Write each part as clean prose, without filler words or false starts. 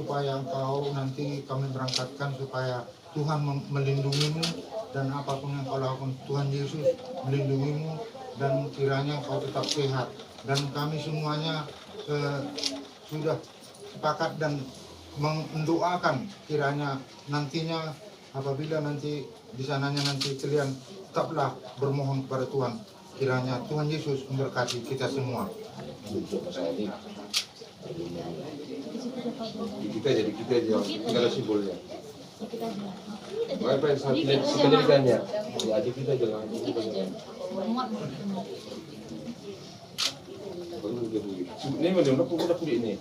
supaya Engkau nanti kami berangkatkan supaya Tuhan melindungimu dan apapun yang Kau lakukan Tuhan Yesus melindungimu dan kiranya Kau tetap sehat dan kami semuanya sudah sepakat dan mendoakan kiranya nantinya apabila nanti di sananya nanti kalian tetaplah bermohon kepada Tuhan kiranya Tuhan Yesus memberkati kita semua. Kita aja tinggal simbolnya. Apa yang pendidikannya? Ya aja kita jangan. Ini mana aku udah kulit ini.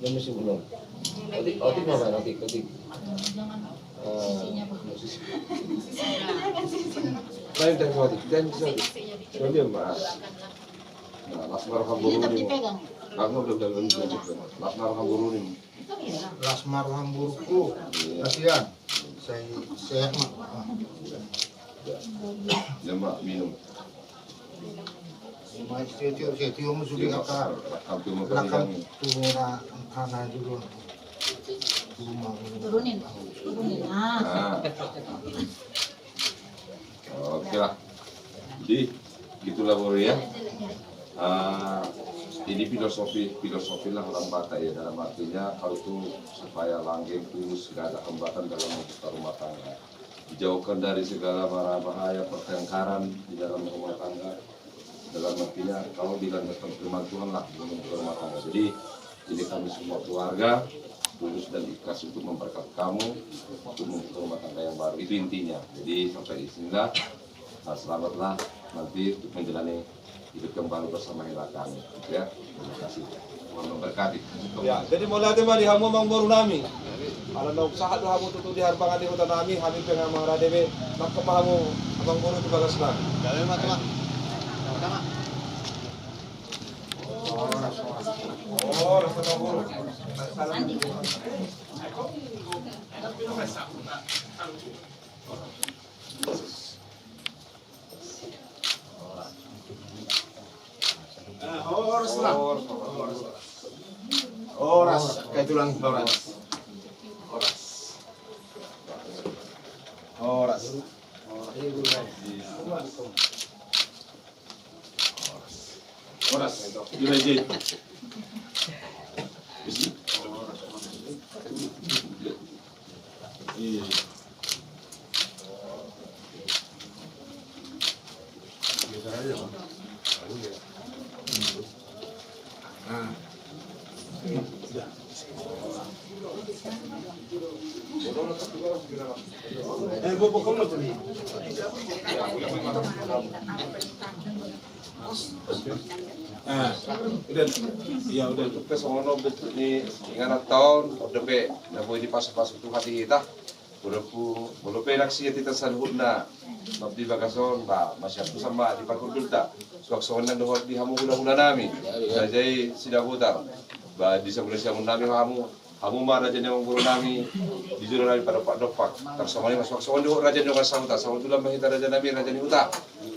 Yang masih belum. Otik mana otik. Lain dari otik dan dia mas. Nah, lasmar hamburu ini. Aku udah lasmar hamburu ini. Lasmar hamburku, kasihan. Saya Ya mak minum. saya tium sudah akar. Belakang turun anak dulu. Turunin. Oke lah. Jadi gitulah Bro ya. Ini filosofi lah orang Batak ya, dalam artinya hal itu supaya langgeng tulus, gak ada hambatan dalam membuka rumah tangga, dijauhkan dari segala mara bahaya pertengkaran di dalam rumah tangga, dalam artinya kalau dilanjutkan firman Tuhan lah membuka rumah tangga. Jadi ini kami semua keluarga tulus dan ikhlas untuk memberkati kamu untuk membuka rumah tangga yang baru, itu intinya. Jadi sampai di sini lah, selamatlah nanti untuk menjalani hidup yang baru bersama kami. Ya, terima kasih. Tuhan memberkati. Ya, jadi mulai tema di hamu mang baru nami. Kalau nak usaha tu hamu tutu di harbangan di kota nami, kami pengen marah debe. Nak kepahamu abang baru tu balas nami. Jalan mak mak. Oh, rasa abang baru. Oras, kayak tulang oras. Oras, direjit. Iya. Bobo kamu tuh. Udah ke sono ni ingat tahun udah pe na boleh dipasok tu hati kita. Boleh pe naksi kita sarhuna mabdi bagason ba masyarakat sama di parkudulta. Suak-suak nang dohor di hamu hula-hula nami. Jadi sida hutar. Ba di sebelah siamun nami hamu mah raja yang guru nami di juru nami pada pak dopak. Tersama ni suak-suak dohor raja yang kasauta. Sama tulah mahita raja nami raja ni uta.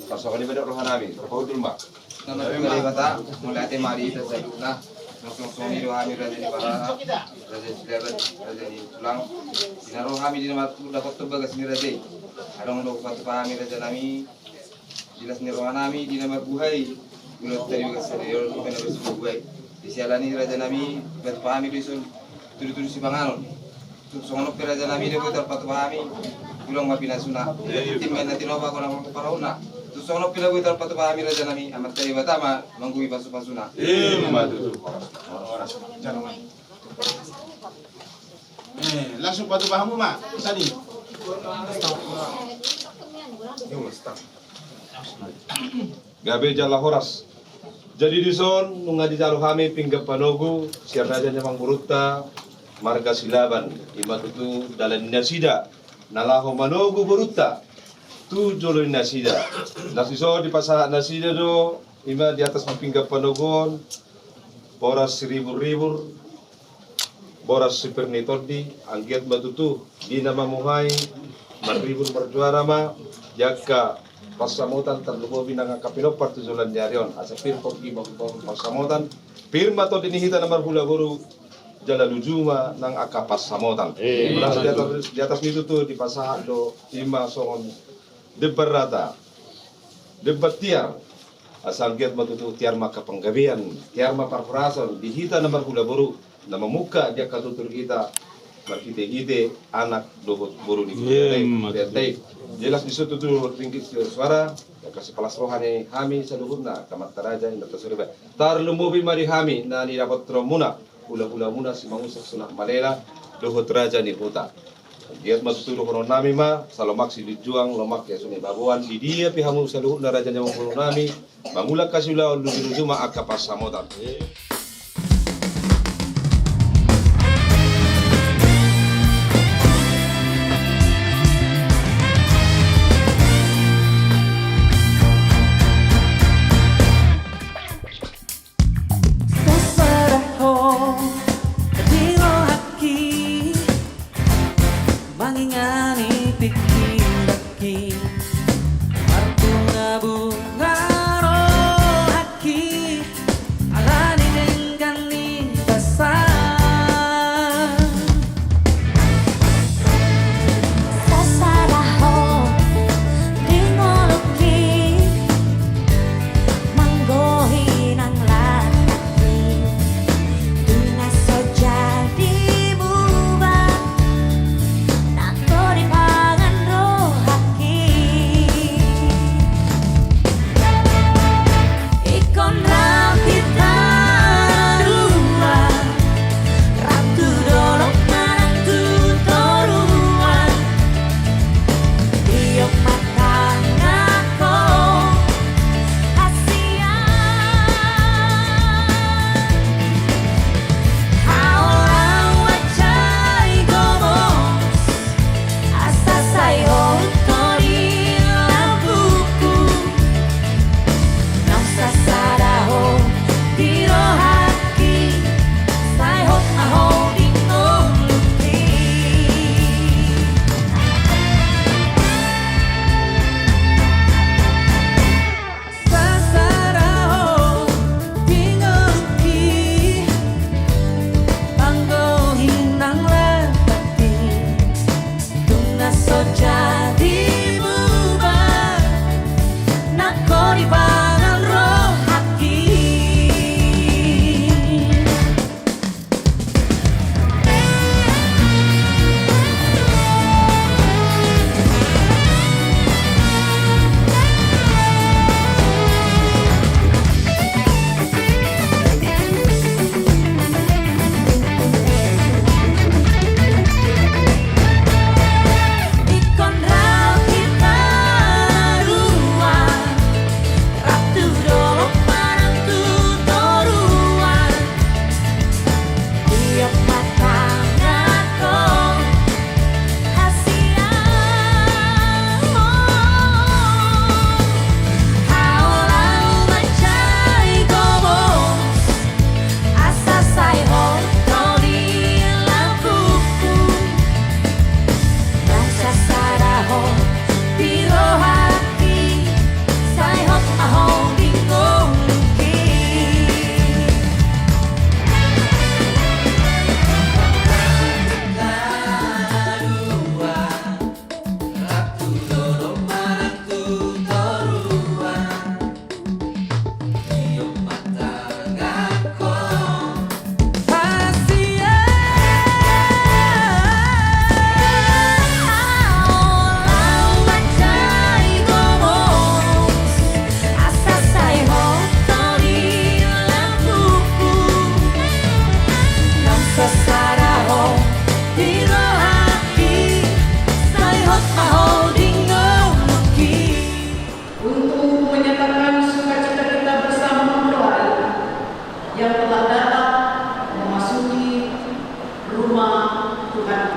Tersama ni bedok roh nami. Terpaudul mak. Nanabi mari bata mulai ate mari ta sayuna langsung suami do kami raja di bara raja sidarat raja di tulang sinaro kami di nama dapat tubagas ni raja adong do pat kami raja nami jelas ni roh nami di nama buhai gulat dari keserior ko na besu buhai di sialani raja nami pat kami bisun tudu si bangalon songono pe raja nami de ko pat kami gulong mapinasuna tim na tinova ko na parauna sono pila gue terpatu pahami raja nami amat dari batama manggui pasu-pasuna. Madu. Langsung patu pahamu mak tadi. Gabe jala horas. Jadi di son nunga di jalo kami pinggap panogu siar raja nyamang buruta marga silaban imatutu dalan nasida nalaho manogu buruta tu jolo nasida nasiso di pasar nasida do ima di atas pinggap panogon boras ribu-ribu boras supernitodi anggiat batutu di nama muhai maribur berjuara ma jaka pasamutan terlubo binang kapino partuzulan jarion asa pir pergi pasamutan firma to dinihita namar hula guru jala lujuma nang akapas samotan. Belas di atas itu tuh di pasah do ima songon debar rata debat tiar asal giat matutu tiar maka penggabian tiar ma parfrason di hita nomor hula boru nama muka dia katutur kita markite anak dohot boru di kuliah jelas di situ tuh ringgit suara ya kasih palas rohani hami saluhurna kamat taraja indah terserba tar lumubi mari hami na ni dapat tromuna hula muna si mangusak sunah malela dohot raja ni huta giat matutulu kono nami ma salomak si dijuang lomak ya suni babuan di dia pihamu saluhurna raja nyamang kono nami mangulak kasula lujuma akapas samotan. Mangingani pikir-pikir bunga-bunga rohaki alani nenggani basah sasaraho dingoluki manggohi nang lataki bunga soja dibubat nato di pangan rohaki ikon rapita dua ratu dolok manatu toruan Dio matang ako asian Aulang wacay gomos asa sayo tori lampuku nang sasaraho dirohaki sayo aho dingoluki sasaraho dingoluki manggohi nang lataki bunga soja dibubat nako di pangan rohaki ikon rakita dua ratu dolok manatu toruan Dio matang ako asian Aulang wacay gomos asa sayo tori lampuku nang sasaraho dirohaki sayo aho dingoluki ratu dolok manatu toruan Dio matang ako Aulang wacay gomos asa sayo tori lampuku nang sasaraho dirohaki sayo aho dingoluki untuk menyatakan sukacita kita bersama memperoleh yang telah datang memasuki rumah Tuhan.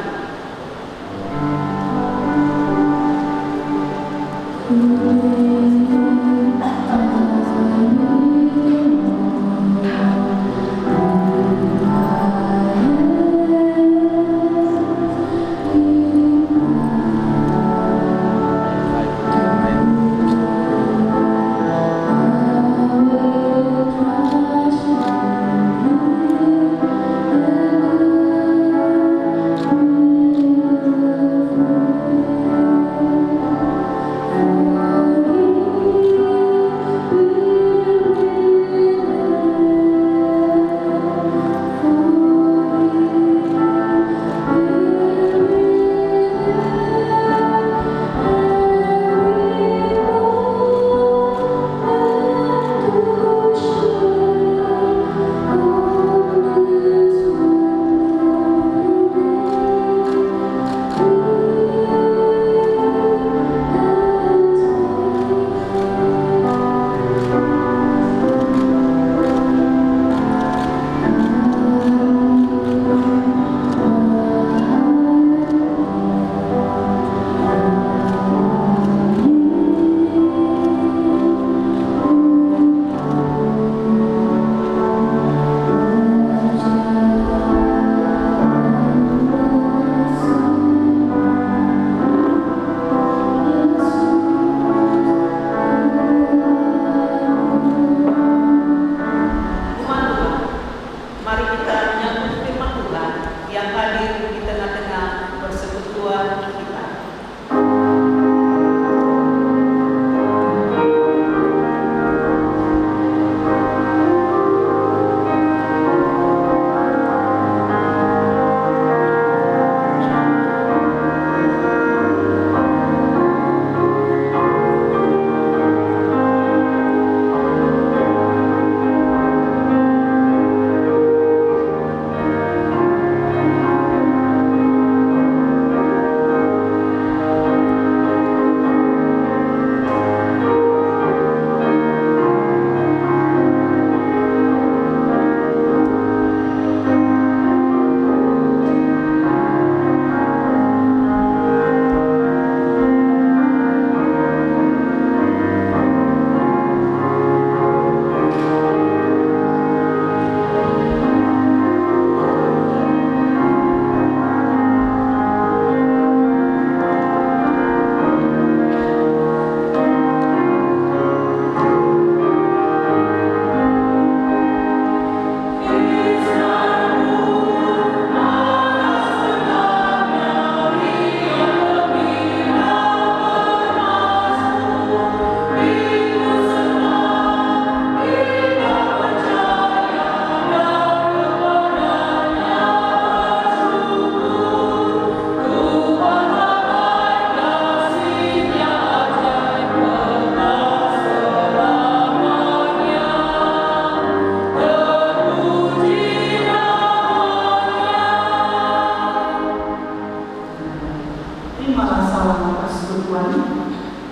terimalah salam persekutuan,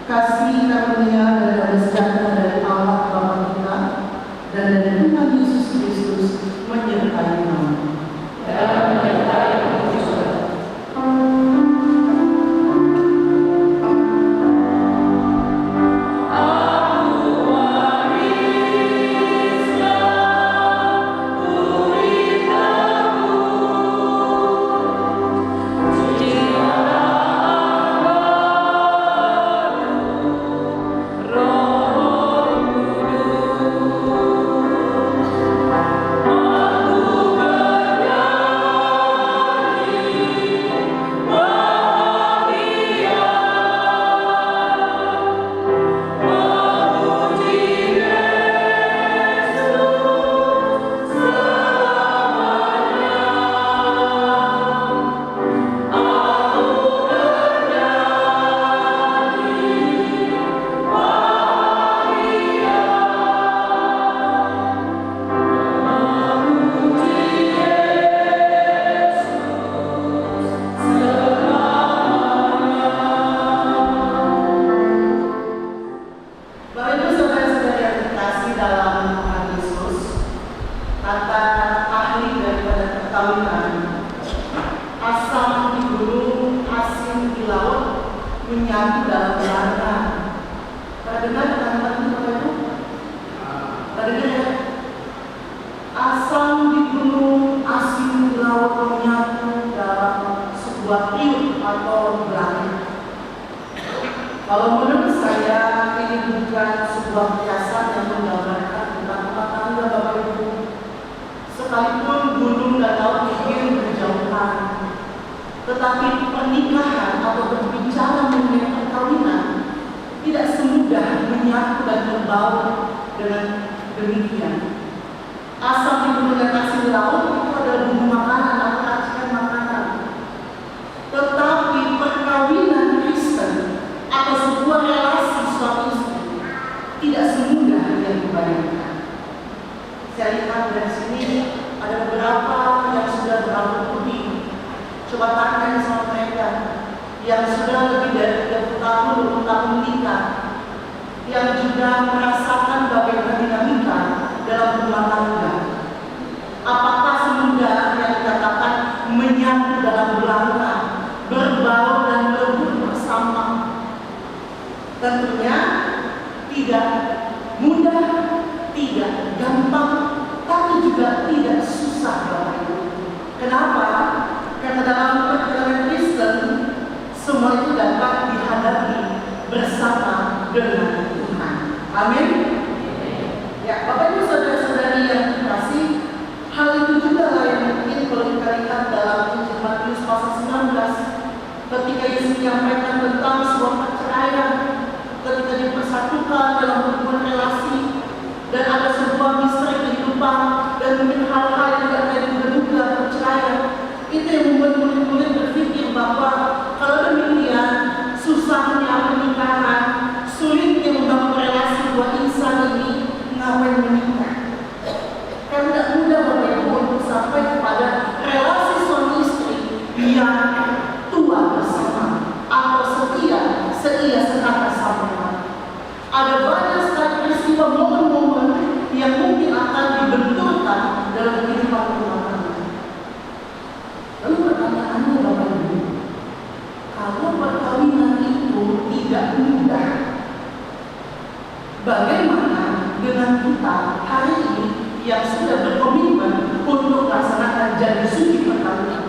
kasih karunia dan damai sejahtera dari Allah Bapa kita dan dari Tuhan Yesus Kristus menyertai kamu. Dan menyertai kamu juga. Menyatu dalam belakang. Pada dengar kata-kata itu Bapak Ibu? Pada dengar ya? Asam di gunung, asin di laut menyatu dalam sebuah tiup atau belakang. Kalau menurut saya ini bukan sebuah kiasan yang menggambarkan tentang rumah tangga Bapak Ibu. Sekalipun gunung dan laut ingin berjauhan, tetapi pernikahan atau berbicara mengenai perkawinan tidak semudah menyatu dan berbaur dengan demikian. Asam di gunung dan asin di laut itu adalah bumbu makanan atau racikan makanan. Tetapi perkawinan Kristen atau sebuah relasi suami istri tidak semudah yang dibayangkan. Saya lihat dari sini ada beberapa yang sudah berambut putih. Coba tanya sama mereka yang sudah lebih dari 30 tahun menikah, yang juga merasakan bagaimana dinamika dalam rumah tangga. Apakah semudah yang dikatakan menyatu dalam belanga, berbaur dan melebur bersama? Tentunya tidak mudah, tidak gampang, tapi juga tidak susah Bapak Ibu. Kenapa? Karena dalam perjalanan Kristen semua itu dapat dihadapi bersama dengan Tuhan. Amin. Ya, Bapak Ibu saudara-saudari yang terkasih, hal itu juga yang mungkin kalau kita lihat dalam Injil Matius pasal 19, ketika Yesus menyampaikan tentang sebuah perceraian, ketika dipersatukan dalam hubungan relasi, dan ada sebuah misteri kehidupan dan mungkin hal-hal yang tidak ada diduga perceraian. Itu yang membuat murid-murid berpikir bahwa kalau demikian susahnya pernikahan, sulitnya membangun relasi dua insan ini, ngapain menikah? Karena tidak mudah Bapak Ibu untuk sampai kepada relasi suami istri yang tua bersama atau setia sekata sama. Ada banyak sekali peristiwa momen-momen yang mungkin akan dibenturkan dalam kehidupan rumah tangga. Lalu pertanyaannya Bapak Ibu, kalau perkawinan itu tidak mudah, bagaimana dengan kita hari ini yang sudah berkomitmen untuk melaksanakan janji suci perkawinan?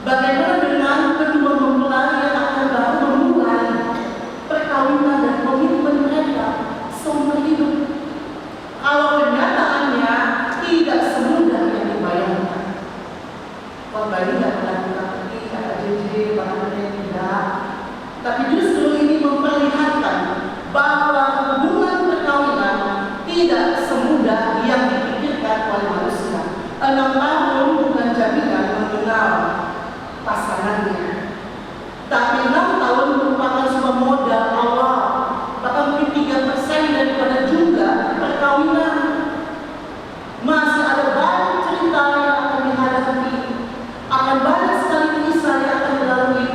Bagaimana dengan kedua mempelai yang akan baru memulai perkawinan dan komitmen mereka seumur hidup? Kalau kenyataannya tidak semudah yang dibayangkan. Kembali tidak pernah kita pergi, kata JJ, bahkan tidak. Tapi justru ini memperlihatkan bahwa hubungan perkawinan tidak semudah yang dipikirkan oleh manusia. 6 tahun bukan jaminan mengenal pasangannya. Tapi 6 tahun merupakan sebuah modal awal. Bahkan mungkin 3% daripada jumlah perkawinan. Masih ada banyak cerita yang akan dihadapi, akan banyak sekali kisah yang akan dilalui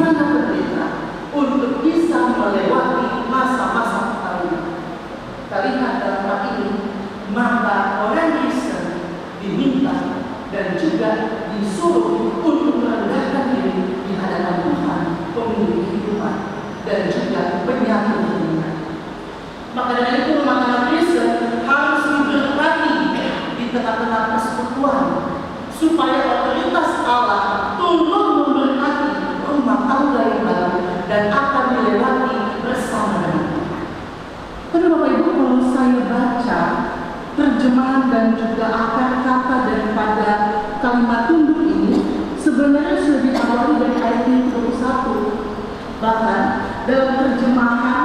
bagaimana pendeta untuk bisa melewati masa-masa perkawinan. Kita lihat dalam hal ini, maka orang Kristen diminta dan juga disuruh untuk merendahkan diri di hadapan Tuhan, pemilik kehidupan dan juga penyatu dunia. Maka dari itu rumah tangga Kristen harus diberkati di tengah-tengah persekutuan, supaya otoritas Allah turun memberkati rumah tangga yang baru dan akan dilewati bersama dengan Tuhan. Karena Bapak Ibu, kalau saya baca terjemahan dan juga akar kata daripada kalimat tunduk ini, sebenarnya sudah diawali dari ayat 21. Bahkan dalam terjemahan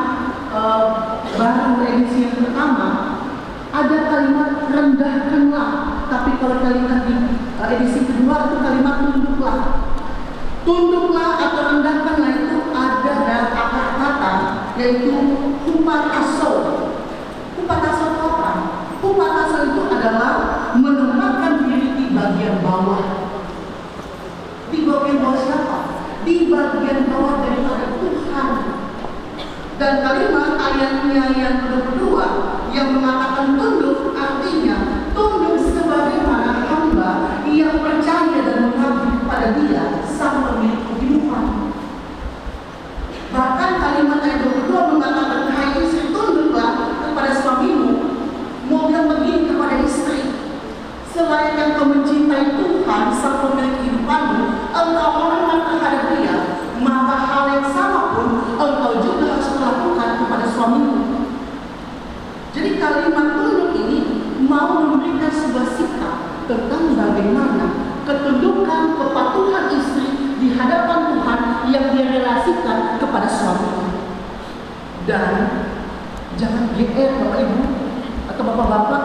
baru edisi yang pertama ada kalimat rendahkanlah, tapi kalau kalimat di edisi kedua itu kalimat tunduklah. Tunduklah atau rendahkanlah itu ada dalam akar kata, yaitu hupataso. Hupataso itu apa? Hupataso itu adalah menempatkan diri di bagian bawah. Di bagian bawah siapa? Di bagian bawah daripada Tuhan. Dan kalimat ayatnya yang kedua yang mengatakan tunduk, artinya tunduk sebagaimana hamba yang percaya dan mengabdi kepada Dia sang pemilik kehidupan. Bahkan kalimat ayat kedua mengatakan, hai istri, tunduklah kepada suamimu. Mau bilang begini kepada istri, selain kau mencintai Tuhan sang pemilik kehidupanmu, engkau hormat terhadap Dia, maka hal yang sama pun engkau juga harus melakukan kepada suamimu. Jadi kalimat tunduk ini mau memberikan sebuah sikap tentang bagaimana ketundukan kepatuhan istri di hadapan Tuhan yang direlasikan kepada suaminya. Dan jangan GR Bapak Ibu atau Bapak-bapak,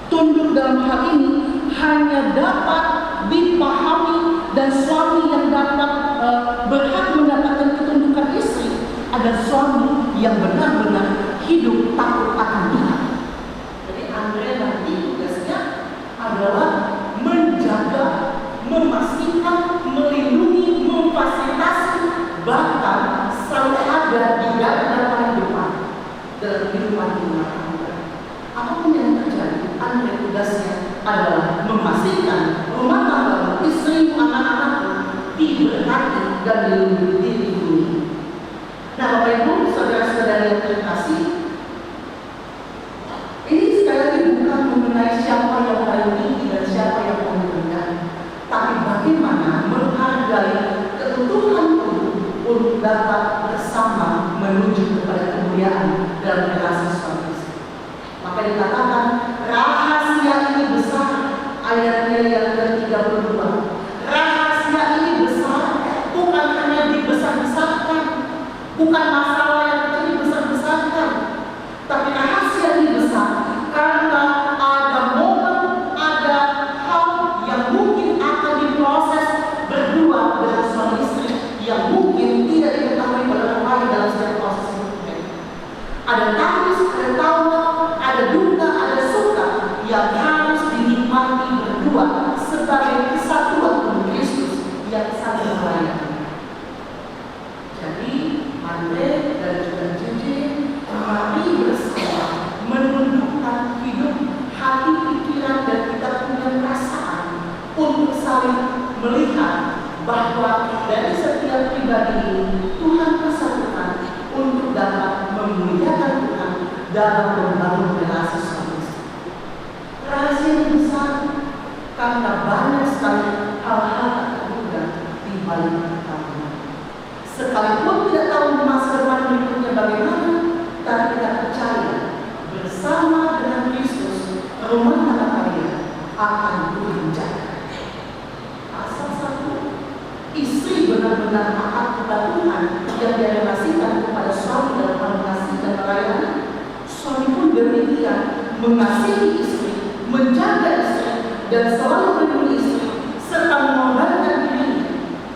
tunduk dalam hal ini hanya dapat dipahami dan suami yang dapat berhak mendapatkan ketundukan istri adalah suami yang benar-benar hidup takut akan Tuhan. Jadi Andre nanti tugasnya adalah menjaga, memastikan, melindungi, memfasilitasi, bahkan selalu ada di garda paling depan dalam kehidupan rumah tangga. Apapun yang terjadi, Andre tugasnya adalah memastikan rumah tangga, istri, anak-anakmu diberkati dan dilindungi. Nah, Bapak Ibu, saudara-saudara yang terkasih, ini sekali lagi bukan mengenai siapa yang paling tinggi dan siapa yang paling rendah, tapi bagaimana menghargai keutuhan tubuh untuk dapat bersama menuju kepada kemuliaan dalam relasi suami istri. Maka dikatakan rahasia ini besar, ayatnya yang ke-32. Rahasia ini besar, bukan hanya dibesar-besarkan, bukan masalah yang kecil dibesar-besarkan, tapi rahasia ini besar karena ada momen, ada hal yang mungkin akan diproses berdua dengan suami istri yang mungkin tidak diketahui oleh orang lain dalam setiap proses hidupnya. Ada tangis, ada tawa, ada duka, ada suka yang harus dinikmati berdua sebagai kesatuan tubuh Kristus yang saling melayani. Jadi Andre dan juga Jeje, mari bersama menundukkan hidup, hati, pikiran dan kita punya perasaan untuk saling melihat bahwa dari setiap pribadi ini Tuhan persatukan untuk dapat memuliakan Tuhan dalam membangun relasi suami istri. Rahasia ini besar karena banyak sekali hal-hal tak terduga di balik perkawinan. Sekalipun tidak tahu masa depan berikutnya bagaimana, tapi kita percaya bersama dengan Kristus rumah tangga kalian akan Tuhan jaga. Asal satu, istri benar-benar taat kepada Tuhan yang direlasikan kepada suami dalam mengasihi dan melayani. Suami pun demikian mengasihi istri, menjaga istri dan selalu melindungi istri serta mengorbankan dirinya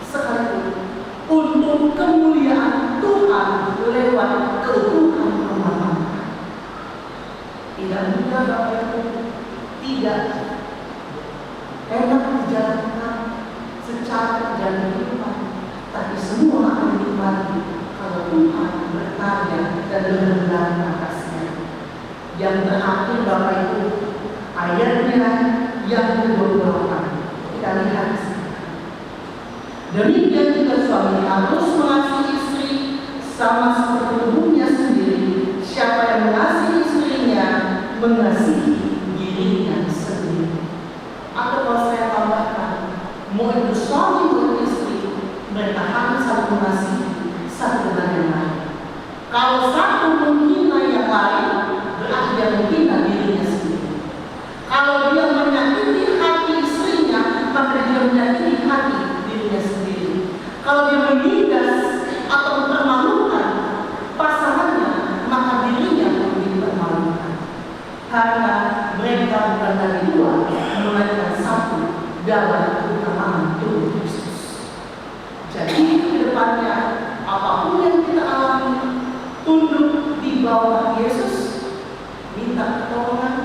sekalipun untuk kemuliaan Tuhan lewat keutuhan rumah tangga. Tidak mudah Bapak Ibu, tidak enak dijalankan secara perjalanan kehidupan, tapi semua akan dinikmati kalau Tuhan berkarya dan berkenan atasnya. Yang terakhir Bapak Ibu, ayatnya yang ke-28 kita lihat. Demikian juga suami harus mengasihi istri sama seperti tubuhnya sendiri. Siapa yang mengasihi istrinya mengasihi dirinya sendiri. Atau kalau saya tambahkan, mau itu suami mau istri, mereka harus saling mengasihi satu dengan yang lain. Kalau satu menghina yang lain, berarti dia menghina dirinya sendiri. Kalau dia menyakiti hati istrinya, maka dia menyakiti hati dirinya sendiri. Kalau dia menindas atau mempermalukan pasangannya, maka dirinya pun dipermalukan. Karena mereka bukan dari dua, melainkan satu dalam keutamaan Tuhan Kristus. Jadi ke depannya, apapun yang kita alami, tunduk di bawah Yesus, minta pertolongan,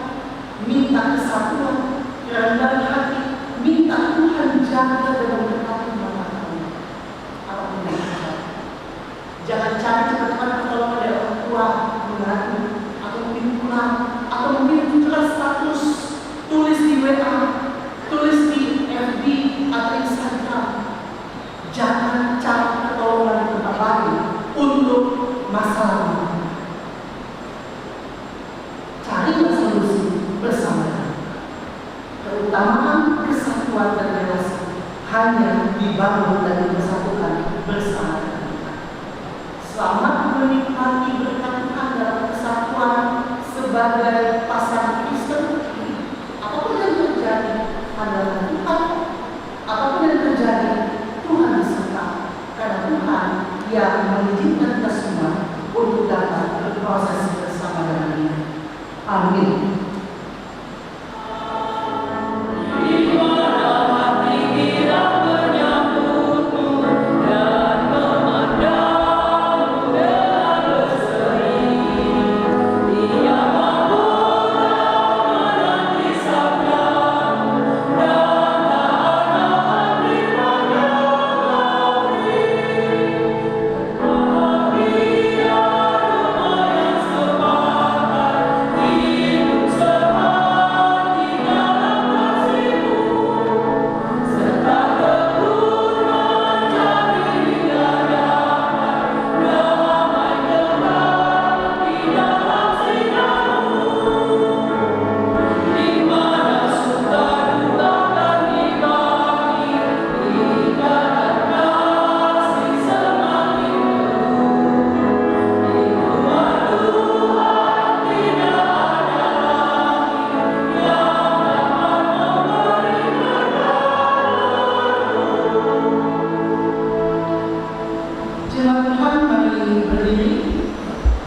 minta kesatuan, kerendahan hati, minta Tuhan jaga dan memberkati rumah tangga. Apapun yang terjadi, jangan cari cepat-cepat pertolongan dari orang tua, mengaku, atau mungkin pulang, atau mungkin tulis status, tulis di WA, tulis di FB atau Instagram. Jangan cari pertolongan di tempat lain untuk masalah. Carilah solusi bersama. Keutamaan kesatuan dan relasi hanya dibangun dan dipersatukan bersama. Selamat menikmati berkat Tuhan dalam kesatuan sebagai pasangan Kristen. Apapun yang terjadi adalah Tuhan. Apapun yang terjadi, Tuhan beserta. Karena Tuhan yang mengizinkan kita semua untuk dapat berproses bersama dengan Dia. Amin.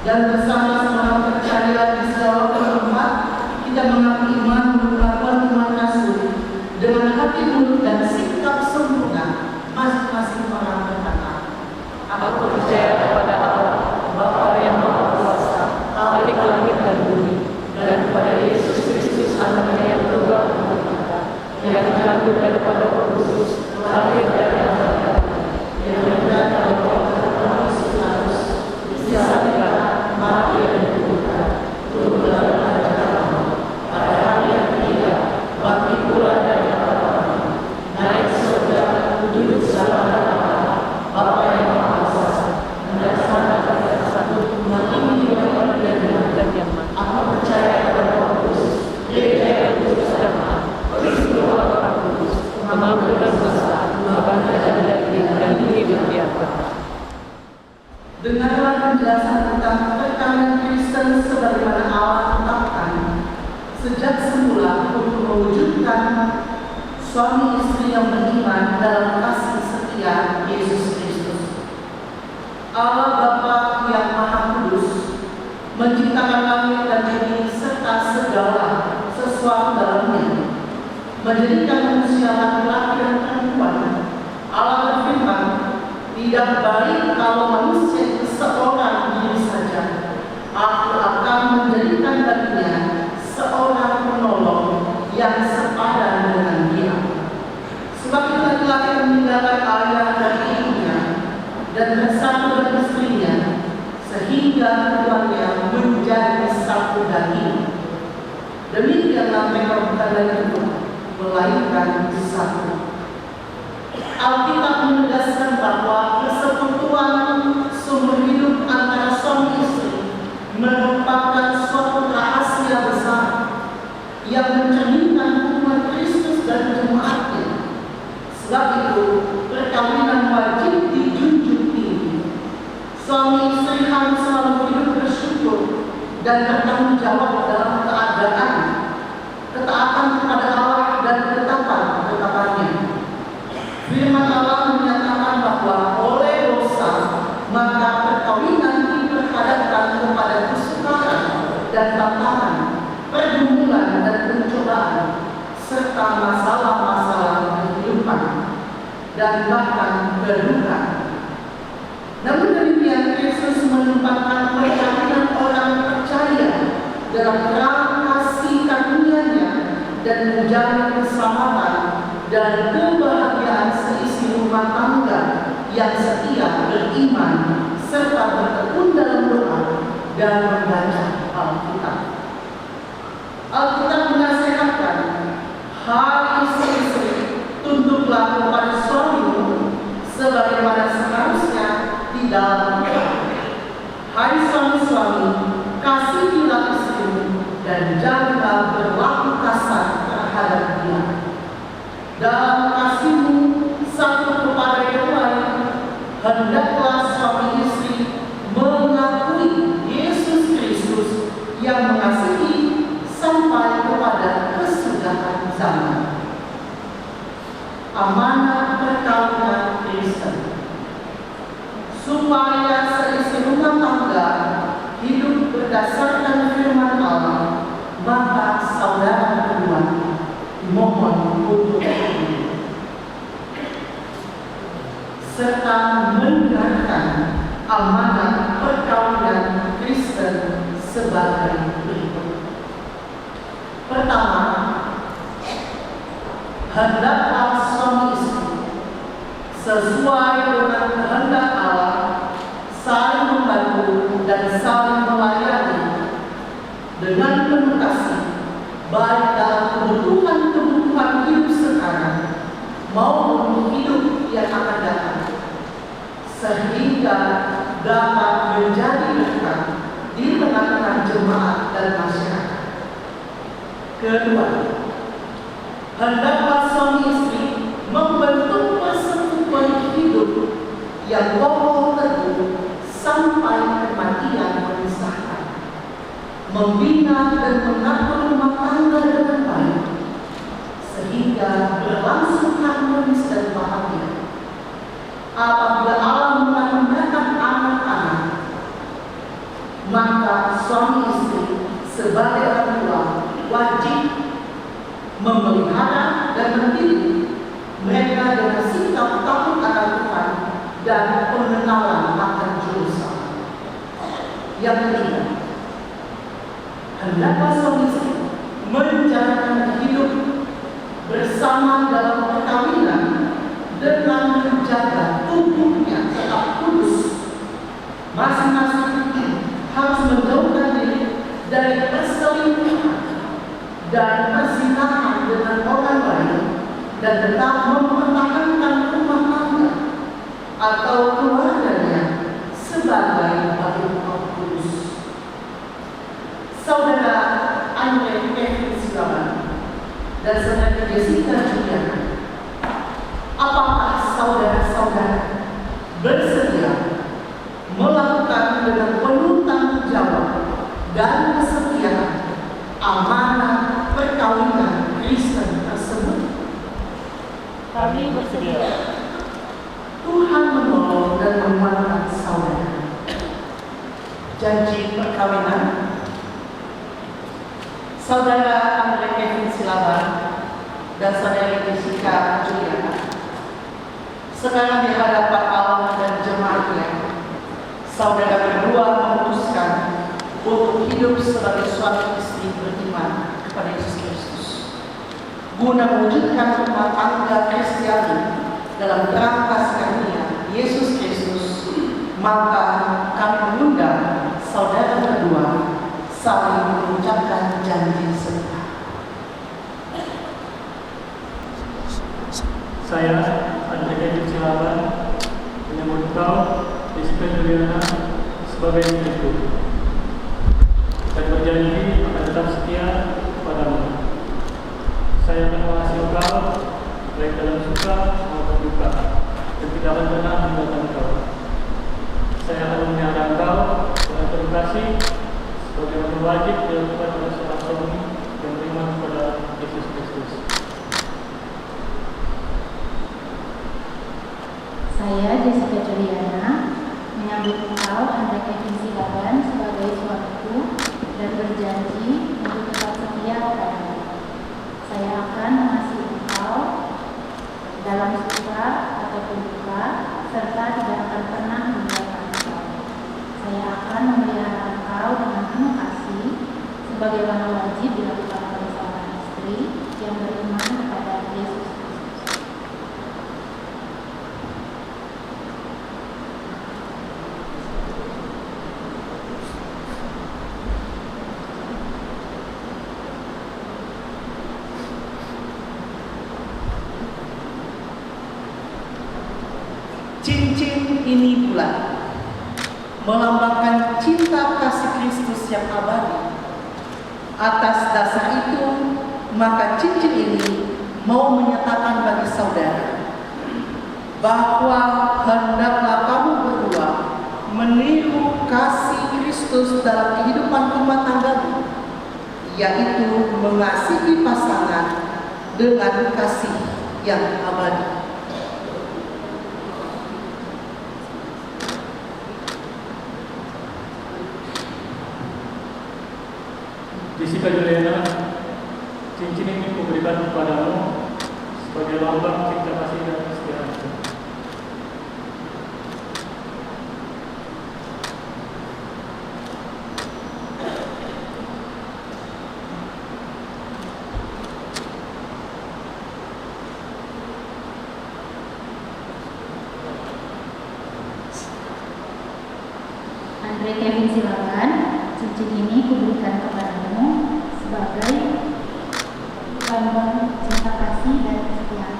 Dan bersama-sama percaya di segala tempat kita mengaku iman melakukan iman Rasul dengan hati mulut dan sikap sempurna masing-masing orang berkata, Aku percaya kepada Allah, Bapa yang Maha Kuasa, Khalik langit dan bumi, dan kepada Yesus Kristus Anaknya yang tunggal untuk kita, yang jatuh daripada Roh Kudus, lahir dari Allah, yang mendatang dari Allah Yesus, disatukan, mati dan dikuburkan, turun dalam ajaran pada hari yang ketiga, bangkit pula dari antara naik surga, duduk selama Bapa yang Maha Kuasa, melaksanakan satu mengaku juga orang yang dimakan yang mati. Aku percaya kepada Roh Kudus, Gereja yang kudus dan maaf, peristiwa orang kudus, pengampunan dosa, kebangkitan daging dan hidup yang kekal. dengarlah penjelasan tentang perkawinan Kristen sebagaimana Allah tetapkan sejak semula untuk mewujudkan suami istri yang beriman dalam kasih setia Yesus Kristus. Allah Bapa yang Maha Kudus menciptakan langit dan bumi serta segala sesuatu dalamnya, menjadikan manusia laki-laki dan perempuan. Allah berfirman, tidak baik kalau manusia itu seorang diri saja. Aku akan menjadikan baginya seorang penolong yang sepadan dengan dia. Sebab laki-laki meninggalkan ayah dan ibunya mereka bukan lagi dua, melainkan satu. Alkitab menegaskan bahwa persekutuan sumber hidup antara suami istri merupakan suatu rahasia besar yang mencerminkan hubungan Kristus dan jemaatnya. Sebab itu, perkawinan wajib dijunjung tinggi. Suami istri harus selalu hidup bersyukur dan bertanggung jawab dalam keadaan ketaatan kepada Allah dan ketetapan-ketetapannya. Firman Allah menyatakan bahwa oleh dosa maka perkawinan diperhadapkan kepada kesukaran dan tantangan, pergumulan dan pencobaan, serta masalah-masalah kehidupan dan bahkan kedukaan. Namun demikian, Yesus menempatkan perkawinan orang percaya dalam kerangka kasih karunia-Nya dan menjamin keselamatan dan kebahagiaan seisi rumah tangga yang setia, beriman, serta bertekun dalam doa dan membaca Alkitab. Alkitab menasihatkan, hai istri-istri, tunduklah kepada suamimu sebagaimana seharusnya di dalam Tuhan. Hai suami-suami, kasihilah istrimu dan janganlah berlaku kasar terhadap dia. Dalam kasihmu satu kepada yang lain, hendaklah suami istri mengakui Yesus Kristus yang mengasihi sampai kepada kesudahan zaman. Amanat perkawinan Kristen, supaya seisi rumah tangga hidup berdasarkan firman Allah, maka saudara berdua mohon untuk serta mendengarkan amanat perkawinan Kristen sebagai berikut. Pertama, hendaklah suami istri sesuai dengan kehendak Allah saling membantu dan saling melayani dengan penuh kasih, baik dalam kebutuhan-kebutuhan hidup sekarang maupun hidup yang akan datang, sehingga dapat menjadi berkat di tengah-tengah jemaat dan masyarakat. Kedua, hendaklah suami istri membentuk persekutuan hidup yang kokoh teguh sampai kematian memisahkan, membina dan mengatur rumah tangga dengan baik sehingga berlangsung harmonis dan bahagia. Apabila Allah mengaruniakan anak-anak, maka suami istri sebagai orang tua wajib memelihara dan mendidik mereka dengan sikap takut akan Tuhan dan pengenalan akan juru selamat. Yang ketiga, hendaklah suami istri menjalankan hidup bersama dalam perkawinan dengan menjaga tubuhnya tetap kudus. Masing-masing harus menjauhkan diri dari perselingkuhan dan perzinahan dengan orang lain dan tetap mempertahankan rumah tangga atau keluarganya sebagai bait kudus. Saudara Andre Kevin Silaban dan saudara Jessica Juliana, apakah saudara-saudara bersedia melakukan dengan penuh tanggung jawab dan kesetiaan amanat perkawinan Kristen tersebut? Kami bersedia. Tuhan menolong dan menguatkan saudara. Janji perkawinan Saudara Andre Kevin Silaban dan saudari Jessica Juliana sekarang di hadapan Allah dan jemaatnya, saudara berdua memutuskan untuk hidup sebagai suami istri beriman kepada Yesus Kristus guna mewujudkan rumah tangga Kristiani dalam kerangka karunia Yesus Kristus. Maka kami mengundang saudara berdua saling mengucapkan janji setia. engkau, Jessica Juliana, sebagai istriku. Saya berjanji akan tetap setia kepadamu. Saya akan mengasihi engkau, baik dalam suka maupun duka, dan tidak akan pernah meninggalkan engkau. Saya akan memelihara engkau dengan penuh kasih, sebagaimana wajib dilakukan oleh seorang suami yang beriman kepada Yesus Kristus. Saya, Jessica Juliana, menyambut engkau, Andre Kevin Silaban, sebagai suamiku dan berjanji untuk tetap setia kepadamu. Saya akan mengasihi engkau dalam suka ataupun duka, serta tidak akan pernah meninggalkan engkau. Saya akan memelihara engkau dengan penuh kasih, sebagaimana wajib dilakukan oleh seorang istri yang beriman kepada Yesus Kristus. Cincin ini pula melambangkan cinta kasih Kristus yang abadi. Atas dasar itu, maka cincin ini mau menyatakan bagi saudara bahwa hendaklah kamu berdua meniru kasih Kristus dalam kehidupan rumah tanggamu, yaitu mengasihi pasangan dengan kasih yang abadi. Jessica Juliana, cincin ini kuberikan kepadamu sebagai lambang cinta kasih dan kesetiaanku. Andre Kevin Silaban, cincin ini kuberikan kepadamu sebagai lambang cinta kasih dan kesetiaan.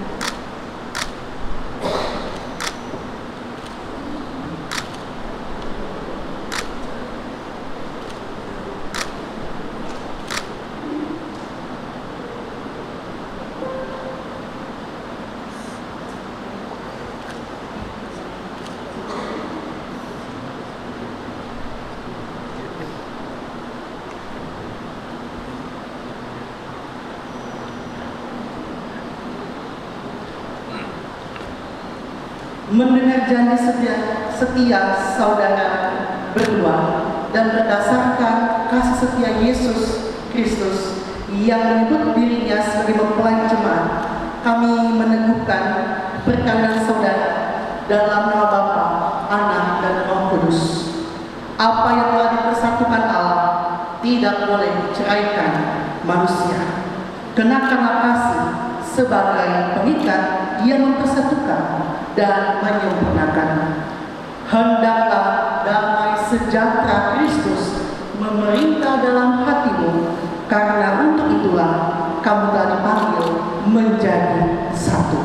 Mendengar janji setia saudara berdua dan berdasarkan kasih setia Yesus Kristus yang menyebut dirinya sebagai mempelai jemaat, kami meneguhkan perkawinan saudara dalam nama Bapa, Anak, dan Roh Kudus. Apa yang telah dipersatukan Allah tidak boleh diceraikan manusia. Kenakanlah kasih sebagai pengikat yang mempersatukan dan menyempurnakan. Hendaklah damai sejahtera Kristus memerintah dalam hatimu, karena untuk itulah kamu telah dipanggil menjadi satu.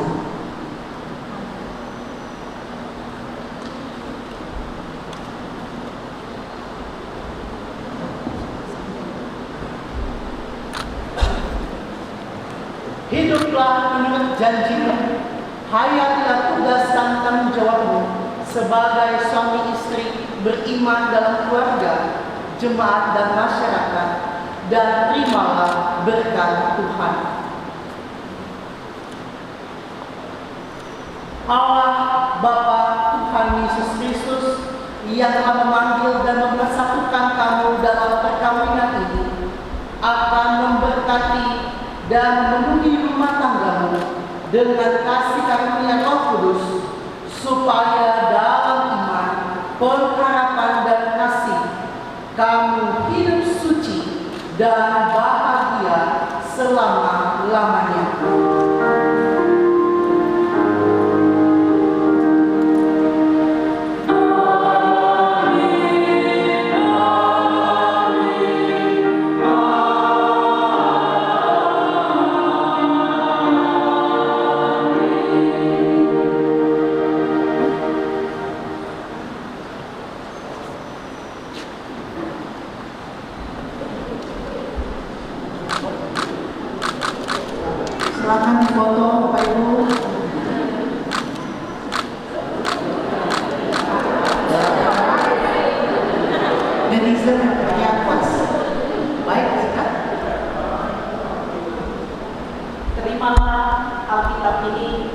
Hiduplah menurut janjimu. Hayatilah tugas dan tanggung jawabmu sebagai suami istri beriman dalam keluarga, jemaat dan masyarakat, dan terimalah berkat Tuhan. Allah Bapa Tuhan Yesus Kristus yang telah memanggil dan mempersatukan kamu dalam perkawinan ini akan memberkati dan memenuhi rumah tanggamu dengan kasih karunia Roh Kudus, supaya dalam iman, pengharapan dan kasih kamu hidup suci dan bahagia selama-lamanya. Kristen yang punya kuas. Baik, silakan. Terimalah Alkitab ini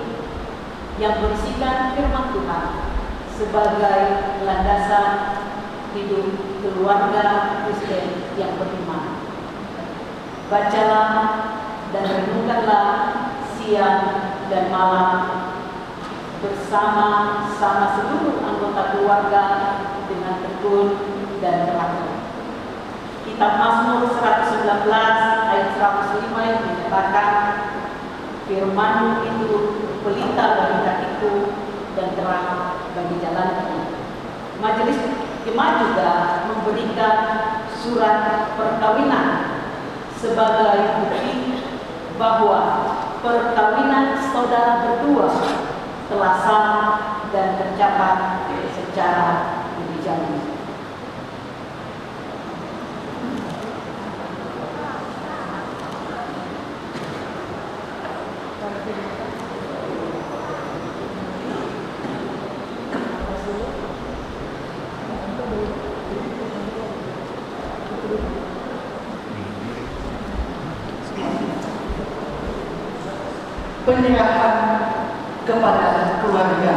yang berisikan firman Tuhan sebagai landasan hidup keluarga Kristen yang beriman. Bacalah dan renungkanlah siang dan malam bersama-sama seluruh anggota keluarga dengan tekun dan teratur. Kitab Mazmur 119 ayat 105 yang menyatakan, firman itu pelita bagi kakiku dan terang bagi jalanku. Majelis Jemaat juga memberikan surat perkawinan sebagai bukti bahwa perkawinan saudara berdua telah sah dan tercapai secara dijamin. Penyerahan kepada keluarga.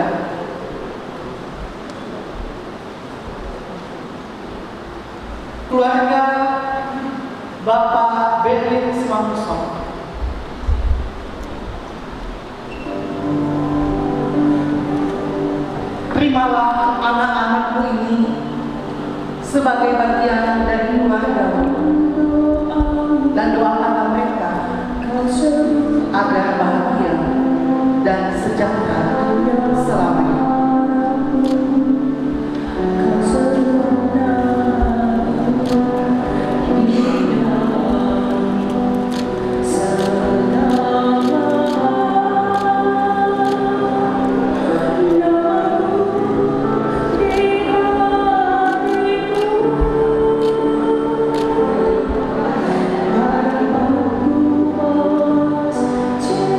Keluarga Bapak Berlin Simamuso. Terimalah anak-anakmu ini sebagai bagian dari keluargamu dan doakanlah mereka agar bahagia dan sejahtera selamanya. Cinta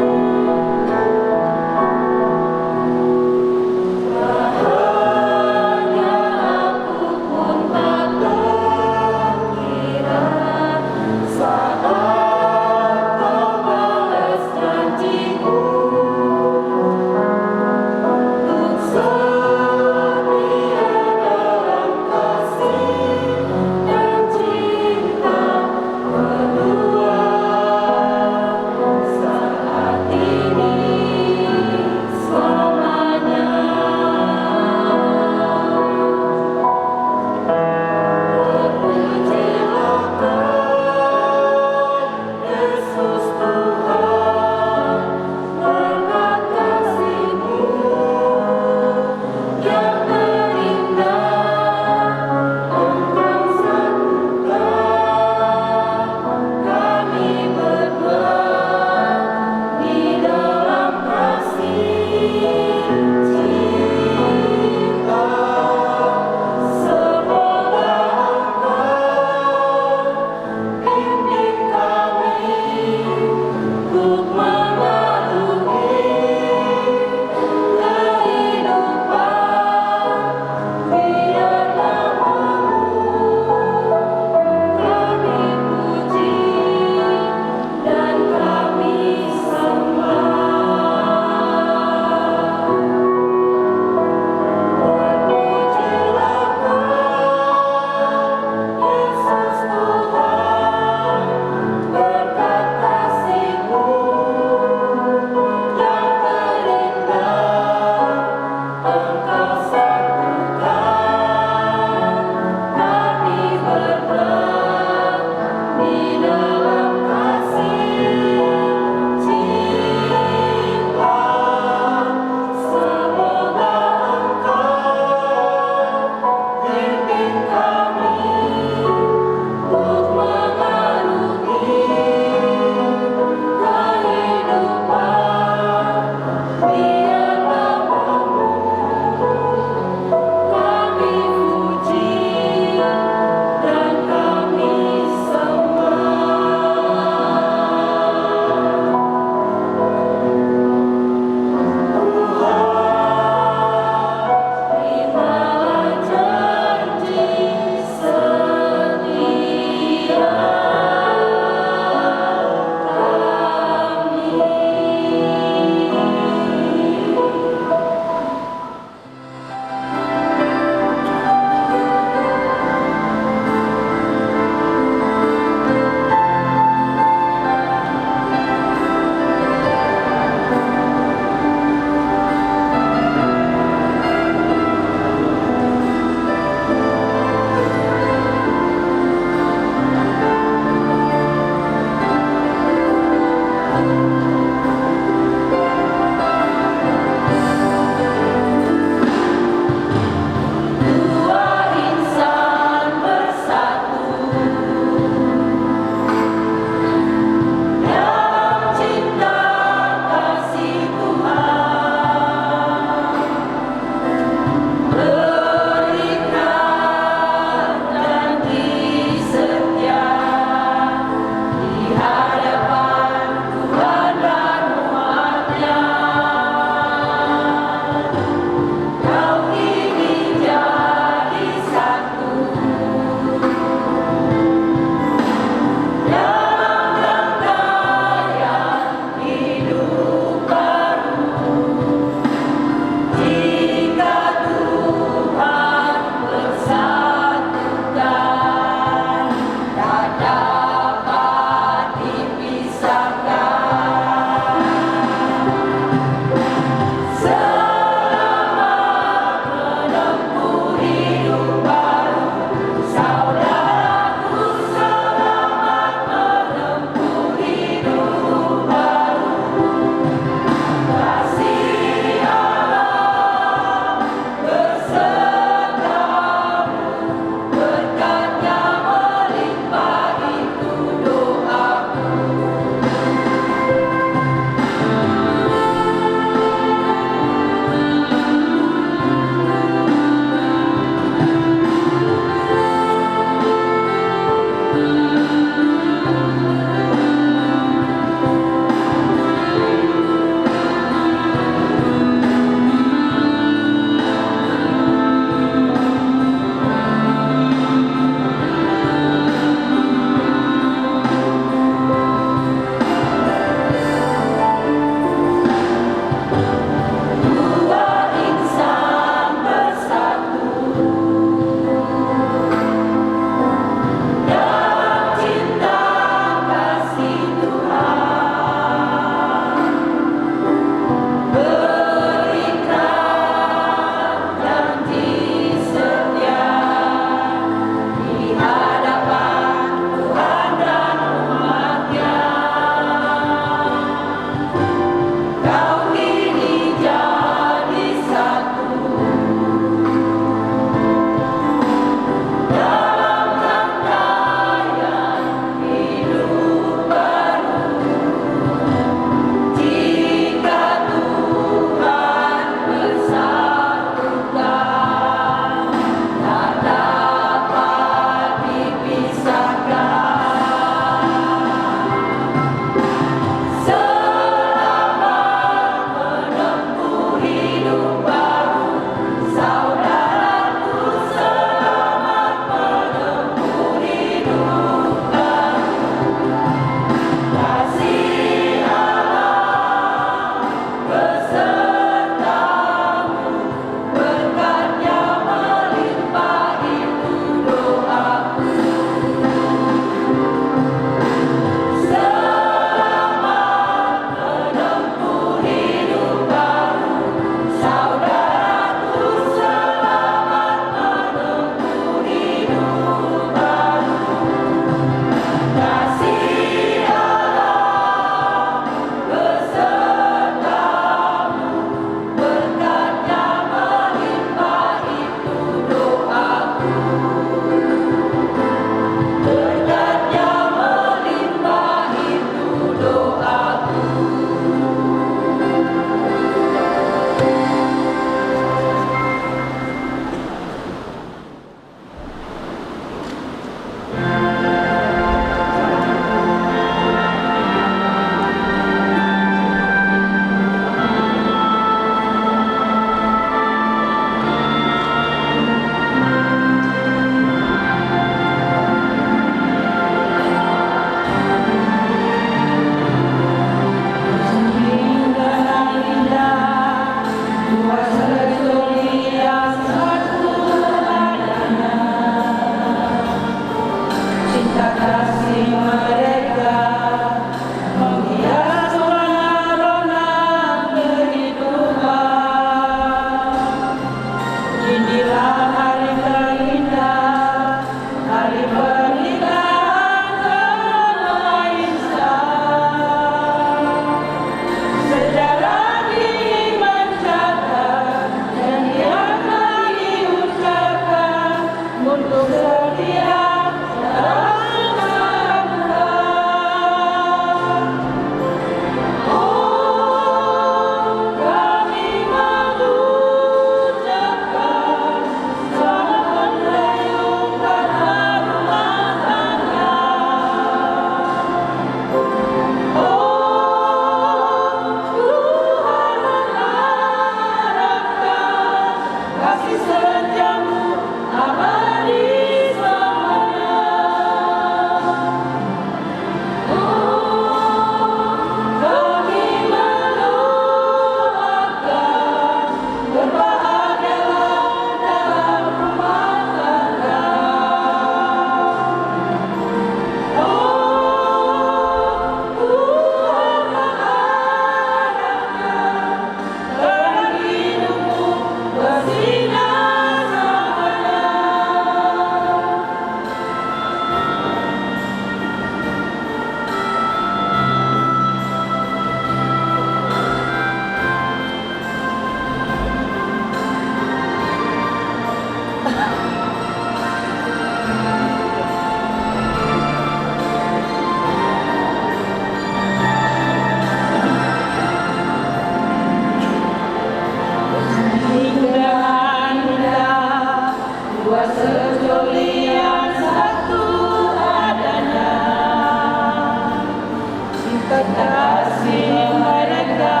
Kasih mereka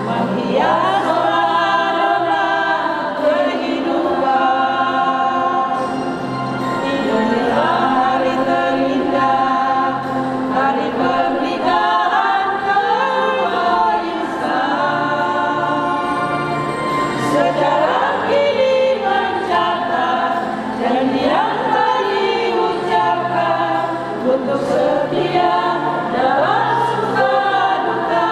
menghias warna kehidupan. Inilah hari terindah, hari pernikahan kedua insan. Sejarah kini mencatat janji yang diucapkan untuk setia dalam suka duka.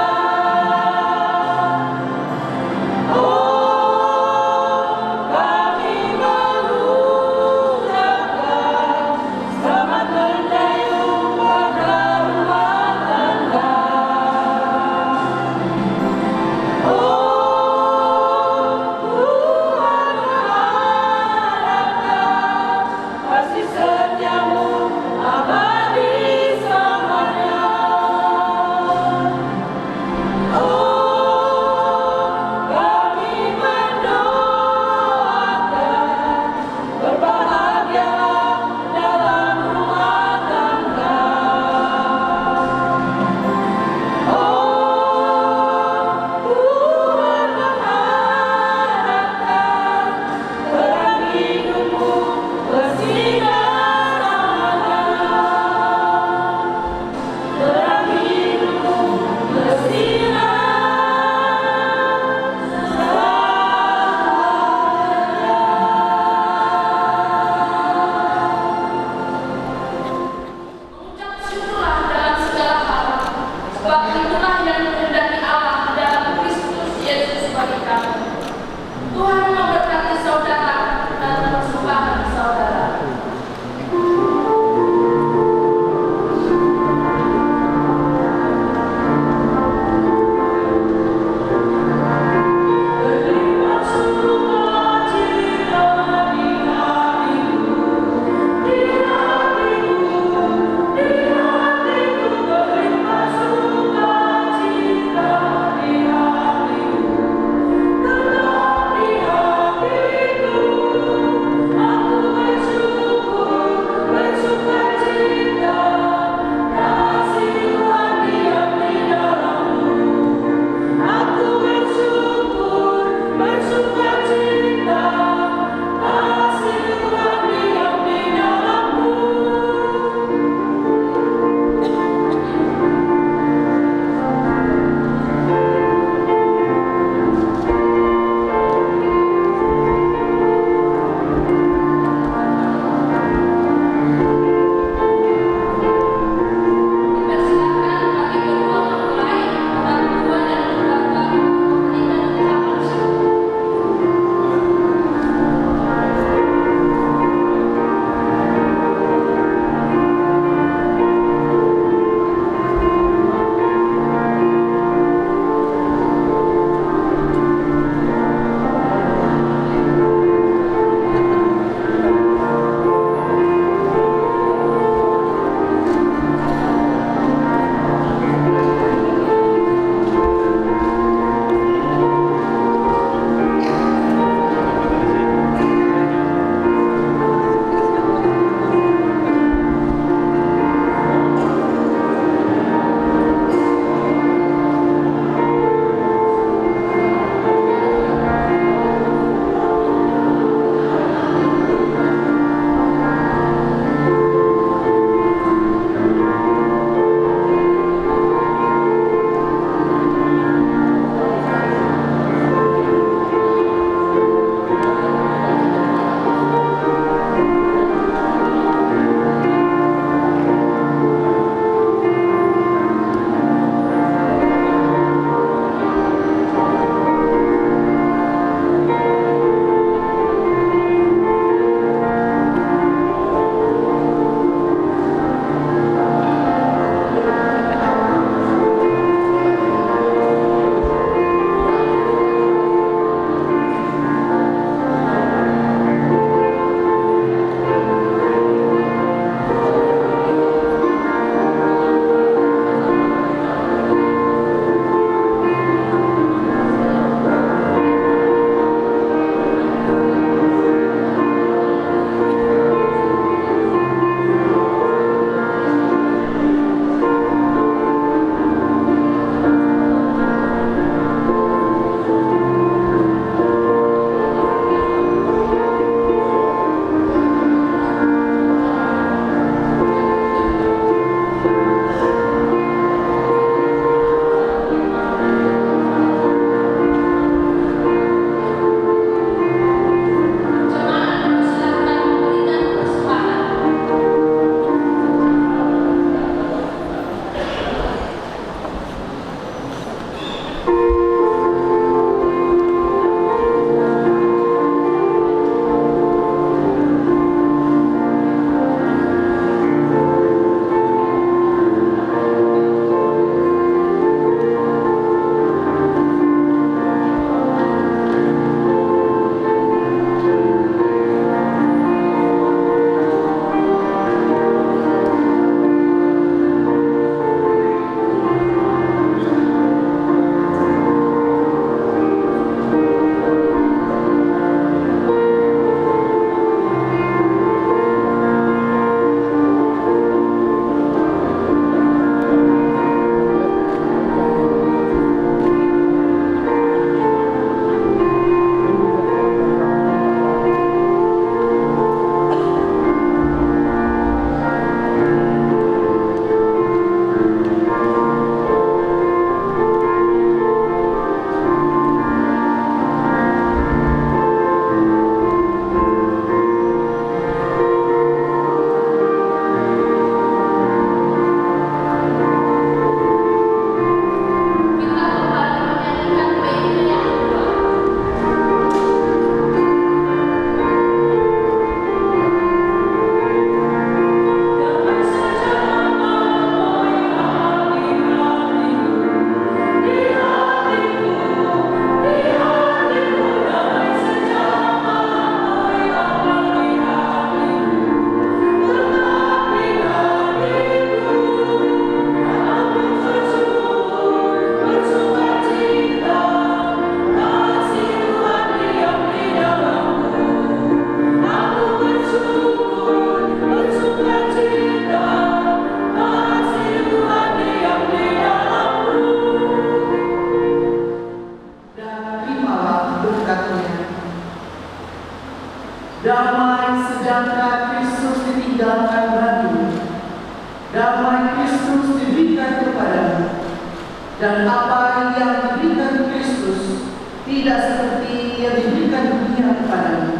Dan apa yang diberikan Kristus tidak seperti yang diberikan dunia kepadamu.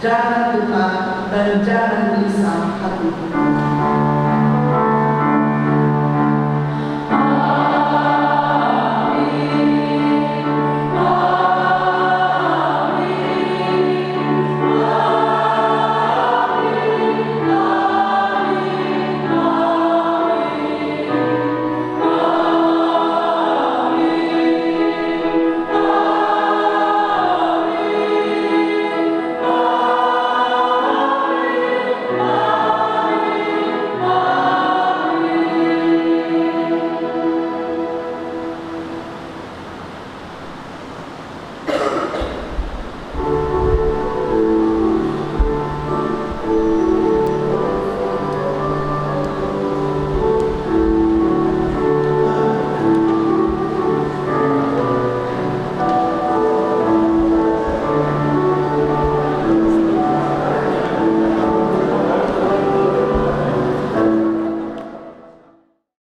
Jangan lupa dan jangan